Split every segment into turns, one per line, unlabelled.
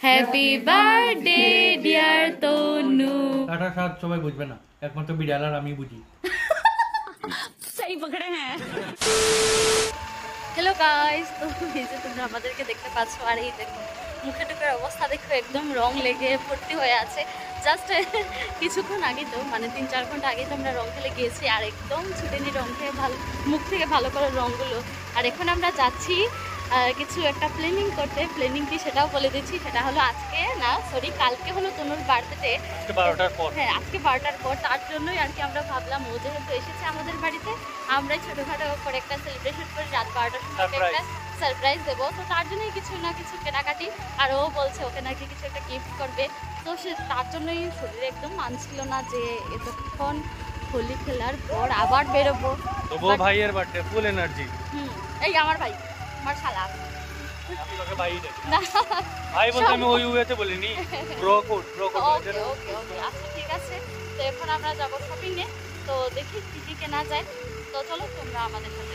Happy birthday dear তনু।
Tata সাত সবাই বুঝবে না, একমাত্র বিড়াল আর আমি বুঝি।
সেই পকড়ে হ্যাঁ। হ্যালো গাইস, তো এই যে তোমরা আমাদেরকে দেখতে পাচ্ছ, আর এই দেখো মুখে টুকের অবস্থা দেখো, একদম রং লেগে ভর্তি হয়ে আছে। জাস্ট কিছুক্ষণ আগে তো মানে 3-4 ঘন্টা আগে তো আমরা রং খেলে গিয়েছি, আর একদম ছুটে নিয়ে রং খেয়ে ভালো মুখ থেকে ভালো করে রঙগুলো। আর এখন আমরা যাচ্ছি কিছু একটা প্ল্যানিং করতে। প্ল্যানিং কি সেটাও বলে দিচ্ছি, সেটা হলো আজকে না সরি কালকে হলো তনুর বার্থডে। হ্যাঁ আজকে 12টার পর, তার জন্যই আর কি আমরা ভাবলাম ও যেহেতু এসেছে আমাদের বাড়িতে, আমরাই ছোটোখাটো করে একটা সেলিব্রেশন করে রাত 12টার সময় একটা সারপ্রাইজ দেবো। তো তার জন্যই কিছু না কিছু কেনাকাটি, আর ও বলছে ওকে নাকি কিছু একটা গিফট করবে। তো সে তার জন্যই শরীরে একদম মানছিল না যে এতক্ষণ হোলি খেলার পর আবার বেরোবো।
তো ও ভাইয়ের বার্থডে, ফুল এনার্জি।
এই আমার ভাই, আমার শালা।
আমি তোকে ভাই ডাকি না, ভাই বলতে আমি ওই ওয়েতে বলিনি, ব্রো কোড
ওকে ওকে ওকে আচ্ছা ঠিক আছে। তো এখন আমরা যাব শপিং এ, তো দেখি কি কি কেনা যায়। তো চলো তোমরা আমাদের সাথে।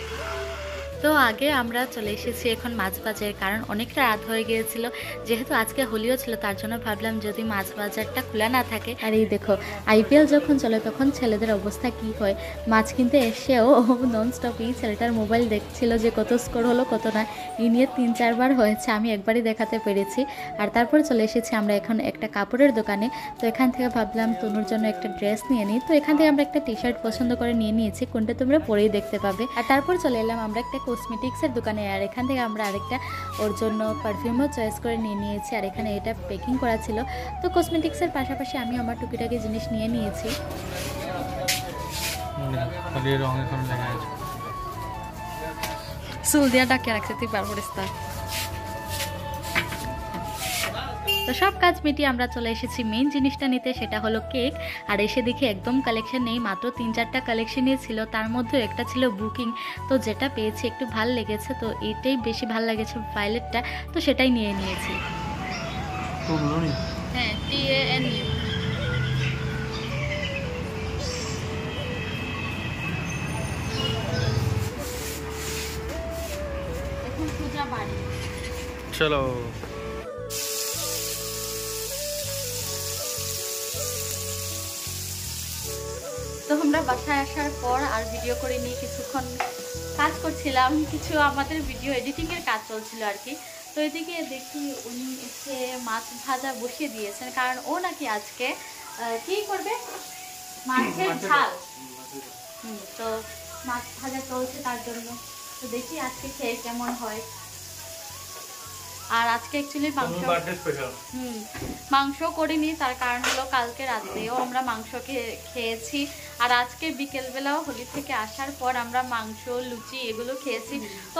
তো আগে আমরা চলে এসেছি এখন মাছ বাজার, কারণ অনেকটা রাত হয়ে গিয়েছিল, যেহেতু আজকে হোলিও ছিল, তার জন্য ভাবলাম যদি মাছ বাজারটা খোলা না থাকে। আর এই দেখো আইপিএল যখন চলে তখন ছেলেদের অবস্থা কি হয়, মাছ কিনতে এসেও ননস্টপ এই ছেলেটার মোবাইল দেখছিল যে কত স্কোর হলো কত না, এই নিয়ে 3-4 বার হয়েছে, আমি একবারই দেখাতে পেরেছি। আর তারপরে চলে এসেছি আমরা এখন একটা কাপড়ের দোকানে। তো এখান থেকে ভাবলাম তনুর জন্য একটা ড্রেস নিয়ে নিই। তো এখান থেকে আমরা একটা টি শার্ট পছন্দ করে নিয়ে নিয়েছি, কোনটা তোমরা পরেই দেখতে পাবে। আর তারপর চলে এলাম আমরা একটা কসমেটিক্সের দোকানে, আর এখান থেকে আমরা আরেকটা ওর জন্য পারফিউমও চয়েস করে নিয়ে নিয়েছি, আর এখানে এটা প্যাকিং করা ছিল। তো কসমেটিক্সের পাশাপাশি আমি আমার টুকিটাকি জিনিস নিয়ে নিয়েছি। চুল দিয়া ডাকে রাখছে তুই বার করিস তা। তো সব কাজ মিটিয়ে আমরা চলে এসেছি মেইন জিনিসটা নিতে, সেটা হলো কেক। আর এসে দেখি একদম কালেকশন নেই, মাত্র 3-4টা কালেকশনই ছিল, তার মধ্যে একটা ছিল বুকিং। তো যেটা পেয়েছি একটু ভাল লেগেছে, তো এটাই বেশি ভাল লেগেছে ভায়োলেটটা, তো সেটাই নিয়ে নিয়েছি। হ্যাঁ TANU। এখন পূজা বাড়ি
চলো।
তো আমরা বাসায় আসার পর আর ভিডিও করে নিয়ে কিছুক্ষণ কাজ করছিলাম, কিছু আমাদের ভিডিও এডিটিংয়ের কাজ চলছিল আর কি। তো এদিকে দেখি উনি এসে মাছ ভাজা বসিয়ে দিয়েছেন, কারণ ও নাকি আজকে কি করবে, মাছের ঝাল। তো মাছ ভাজা চলছে তার জন্য। তো দেখি আজকে খেয়ে কেমন হয়। আর আজকে অ্যাকচুয়ালি মাংস করিনি, তার কারণ হলো কালকে রাতেও আমরা মাংস খেয়েছি, আর আজকে বিকেলবেলাও হোলি থেকে আসার পর আমরা মাংস লুচি এগুলো খেয়েছি। তো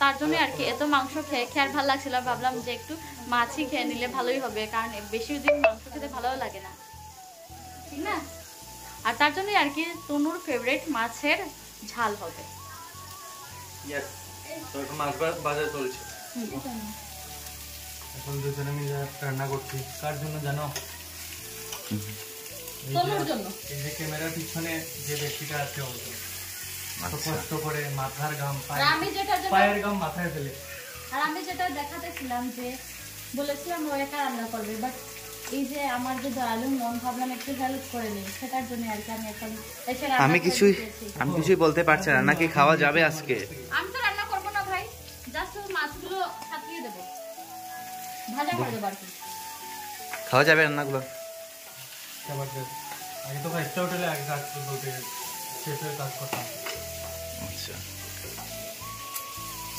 তার জন্য আর কি এত মাংস খেয়ে আর ভালো লাগছিল, ভাবলাম যে একটু মাছই খেয়ে নিলে ভালোই হবে, কারণ বেশি দিন মাংস খেতে ভালোও লাগে না, ঠিক না? আর তার জন্যই আর কি তনুর ফেভারিট মাছের ঝাল হবে।
এখন দুজনে মিলে রান্না করছি, কার জন্য জানো? এই যে ক্যামেরার পিছনে যে ব্যক্তিটা আছে, কষ্ট করে মাথার ঘাম পায়ের ঘাম মাথায় ফেলে।
আর আমি যেটা দেখাতেছিলাম যে বলেছিলাম ও একা রান্না করবে, বাট এই যে আমার যে দয়ালু মন, ভাবলাম একটু হেল্প করে নিই, সেটার জন্য আর কি আমি এখন এসে
আমি কিছুই বলতে পারছি না, নাকি খাওয়া যাবে আজকে?
আমি তো রান্না করবো না ভাই, জাস্ট মাছগুলো ছাপিয়ে দেবো, ভাজা করে দেবো আর কি।
খাওয়া যাবে রান্নাগুলো?
আগে তো একটা হোটেলে আগে কাজ বলতে শেফের কাজ করতাম।
আচ্ছা,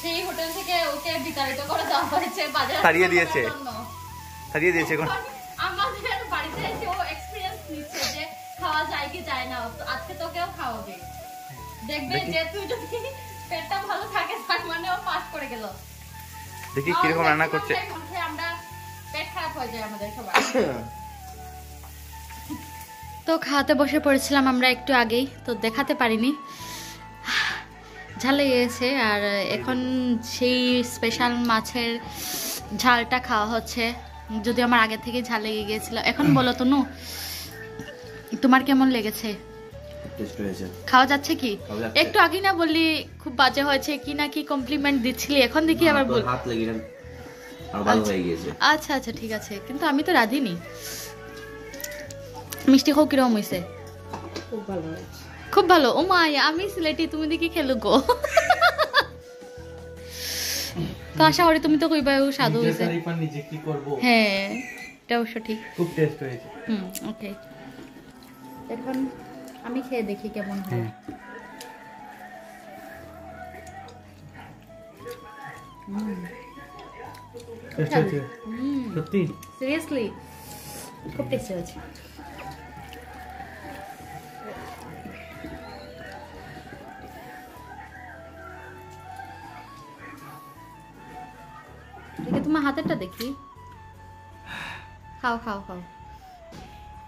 সেই হোটেল থেকে ওকে বিতাড়িত করে দেওয়া হয়েছে, বাজার
তাড়িয়ে দিয়েছে এখন
আমাদের বাড়িতে এসে ও এক্সপেরিয়েন্স নিচ্ছে যে খাওয়া যায় কি যায় না। আজকে তোকেও খাওয়াবে, দেখবে যে তুই যদি পেটটা ভালো থাকে তার মানে ও পাস করে গেল।
দেখি কিরকম রান্না করছে।
আমরা পেট খারাপ হয়ে যায় আমাদের সবার। তো খাওয়াতে বসে পড়েছিলাম আমরা একটু আগেই, তো দেখাতে পারিনি, ঝাল লেগেছে। আর এখন সেই স্পেশাল মাছের ঝালটা খাওয়া হচ্ছে, যদি আমার আগে থেকে ঝাল লেগে গিয়েছিল। এখন বলো তনু, তোমার কেমন লেগেছে? খাওয়া যাচ্ছে কি? একটু আগে না বললি খুব বাজে হয়েছে কি না কি কমপ্লিমেন্ট দিচ্ছিলি, এখন দেখি আবার বল।
আর ভালো হয়ে গিয়েছে।
আচ্ছা আচ্ছা ঠিক আছে, কিন্তু আমি তো রাঁধিনি। মিষ্টি খাও কিরকম হয়েছে? খুব ভালো। ও মা, আমি সিলেটি, তুমি দেখি খেলো গো। তো আশা করি তুমি তো কইবা ও স্বাদ হয়েছে।
নিজে কি করব?
হ্যাঁ, এটা অবশ্য ঠিক।
খুব টেস্ট হয়েছে।
ওকে, এখন আমি খেয়ে দেখি কেমন হয়।
সত্যি
সিরিয়াসলি খুব টেস্টি হয়েছে। দেখে তোমার হাতেরটা দেখি। খাও খাও খাও।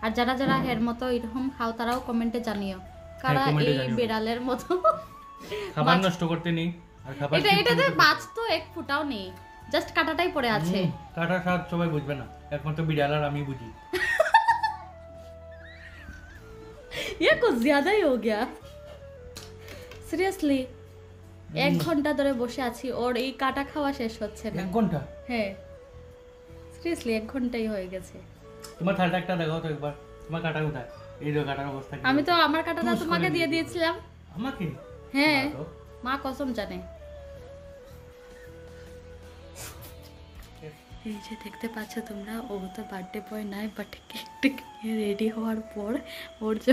আর যারা যারা এর মতো এরকম খাও তারাও কমেন্টে জানিও কারা এই বিড়ালের মতো
খাবার নষ্ট করতে নেই। আর খাবার
এটাতে মাছ তো এক ফুটাও নেই, জাস্ট কাটাটাই পড়ে আছে।
কাটা স্বাদ সবাই বুঝবে না, একমাত্র বিড়াল আর আমি বুঝি।
ये कुछ ज्यादा ही हो गया সিরিয়াসলি। 1 ঘন্টা ধরে বসে আছি, ওর এই কাটা খাওয়া শেষ হচ্ছে না।
1 ঘন্টা?
হ্যাঁ সিরিয়াসলি 1 ঘন্টাই হয়ে গেছে।
তোমার থালটা একটা দেখাও তো একবার, তোমার কাটা কোথায়? এই যে কাটার অবস্থা।
আমি তো আমার কাটাটা তোমাকে দিয়ে দিয়েছিলাম।
আমাকে?
হ্যাঁ, মা কসম জানে। এই যে দেখতে পাচ্ছ তোমরা, ও তো বার্থডে বয় নাই, বাট কেক রেডি হওয়ার পর ওর যে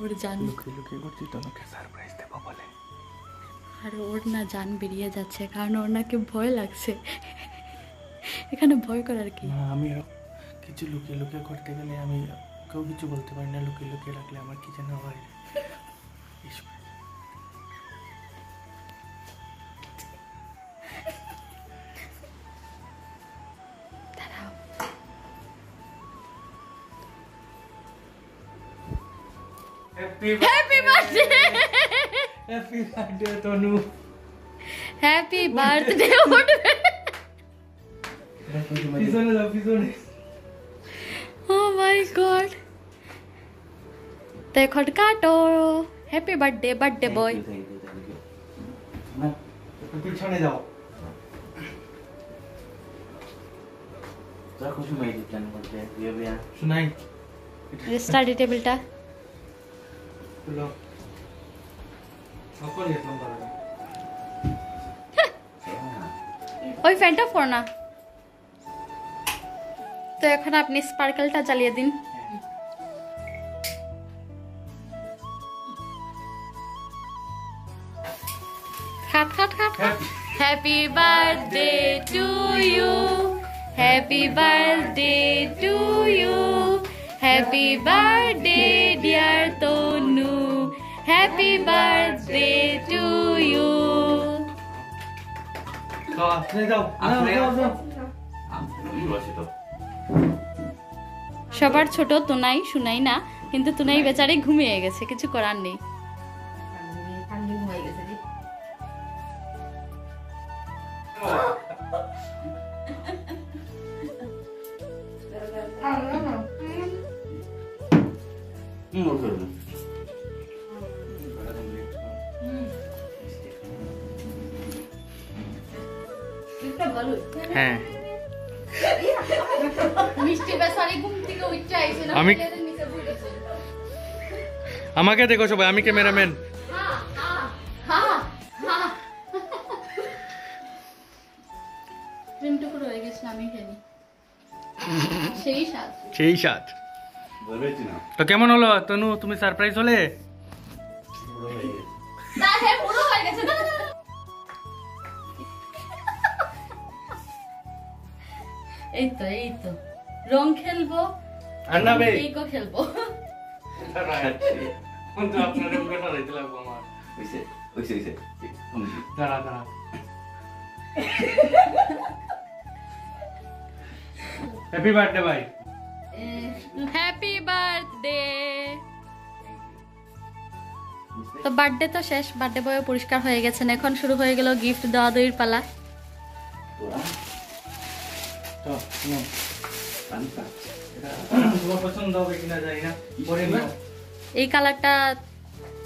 ওর জান
লুকিয়ে করছি তোমাকে সারপ্রাইজ দেবো বলে।
আর ওর না জান বেরিয়ে যাচ্ছে, কারণ ওর নাকি ভয় লাগছে। এখানে ভয় করার কি?
আমি কিছু লুকিয়ে লুকিয়ে করতে গেলে আমি কেউ কিছু বলতে পারি না। লুকিয়ে লুকিয়ে রাখলে আমার কি যেন হয়।
Happy birthday,
happy birthday Tanu.
Happy birthday.
পিছনে যাও, পিছনে।
ও মাই গড, তো এখন কাটো। Happy birthday birthday boy.
পিছনে যাও। শোনাই
স্টাডি টেবিলটা
লো সকল এরকম বাড়াবে।
ওই ফ্যানটা ফোর না। তো এখন আপনি স্পার্কেলটা জ্বালিয়ে দিন। খাট খাট খাট। Happy birthday to you, happy birthday to you, happy birthday dear Tanu, happy birthday to you. সবার ছোট তুনাই, শুনাই না, কিন্তু তুনাই বেচারি ঘুমিয়ে গেছে, কিছু করার নেই।
হ্যাঁ,
মিষ্টি বেচারি ঘুম থেকে উঠে আইছে না,
আমি-
প্লেটের নিচে বসেছে।
আমাকে দেখো সবাই, আমি ক্যামেরাম্যান।
ক্রিমটুকু রয়ে গেছে, আমি খেলি। সেই স্বাদ।
সেই সাথ। তো কেমন হলো তনু, তুমি সারপ্রাইজ হলে?
হ্যাঁ, পুরো হয়ে গেছে। এই তো এই তো রং খেলবো
আর না বে
কেকও খেলবো।
কিন্তু আপনার রঙটা রাইতে লাগবো আমার। দাঁড়া দাঁড়া। হ্যাপি বার্থডে ভাই।
Happy birthday. তো বার্থডে তো শেষ, বার্থডে বয় পরিষ্কার হয়ে গেছেন, এখন শুরু হয়ে গেল গিফট দেওয়া দইয়ের পালা।
তো তোমার পছন্দ হবে কিনা জানি না, পরে নিও।
এই কালারটা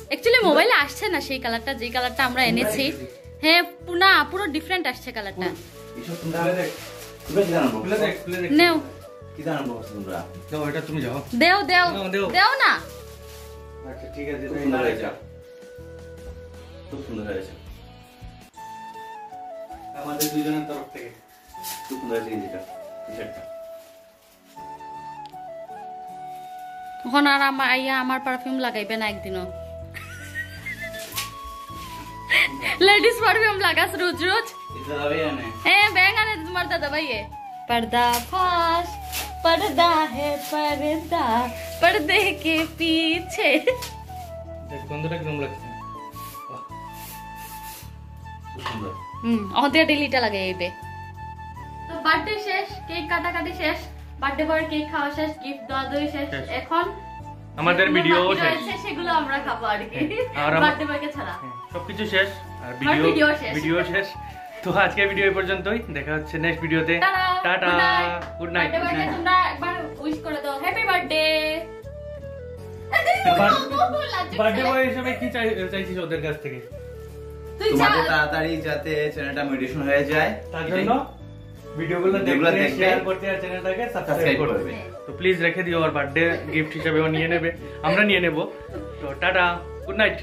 অ্যাকচুয়ালি মোবাইলে আসছে না সেই কালারটা, যে কালারটা আমরা এনেছি। হ্যাঁ না, পুরো ডিফারেন্ট আসছে কালারটা।
এসব তোমরা খুলে জানাবো,
খুলে দেখ
নেও
কি জানাবো তোমরা?
দাও, এটা তুমি যাও।
দেও দেও
নাও, দেও।
দেও না।
আচ্ছা ঠিক আছে,
খুব সুন্দর হয়েছে, খুব সুন্দর হয়েছে
আমাদের দুজনের তরফ থেকে।
খুব সুন্দর হয়েছে গেঞ্জিটা, টি-শার্টটা।
এখন আর আমার পারফিউম লাগাইবে না একদিনও। লেডিস পারফিউম লাগাস রোজ রোজ।
এটা হবে না
হ্যাঁ ব্যাং আনে তোমার দাদা ভাইয়ে। पर्दा फाश पर्दा है पर्दा पर्दे के पीछे।
দেখ গন্ধটা কিরকম লাগছে। বাহ,
খুব সুন্দর।
আমাদের ডেলিটা লাগাই এইবে। তো বার্থডে শেষ, কেক কাটাকাটি শেষ, বার্থডে বয়ের কেক খাওয়া শেষ, গিফট দেওয়া দই শেষ। এখন
আমাদের
যেগুলো
ভিডিও
বাকি
শেষ।
রয়েছে সেগুলো আমরা খাবো আর কি,
আর
বার্থডে বয়কে ছাড়া।
সবকিছু শেষ আর
ভিডিও শেষ।
ভিডিও শেষ। তো আজকে ভিডিও এই পর্যন্তই, দেখা হচ্ছে নেক্সট ভিডিওতে। Tata, good night.
বার্থডে বয়কে তোমরা একবার উইশ করে দাও, হ্যাপি বার্থডে।
বার্থডে বয় হিসেবে কি চাইছিস ওদের কাছ থেকে?
তুই
তোমাদের
যা।
তাড়াতাড়ি যাতে চ্যানেলটা মেডিটেশন হয়ে যায়,
তার জন্য ভিডিওগুলো দেখতে, শেয়ার করতে আর চ্যানেলটাকে সাবস্ক্রাইব করবে। তো প্লিজ রেখে দিও, আর বার্থডে গিফট হিসেবেও নিয়ে নেবে, আমরা নিয়ে নেব। তো টাটা, গুড নাইট।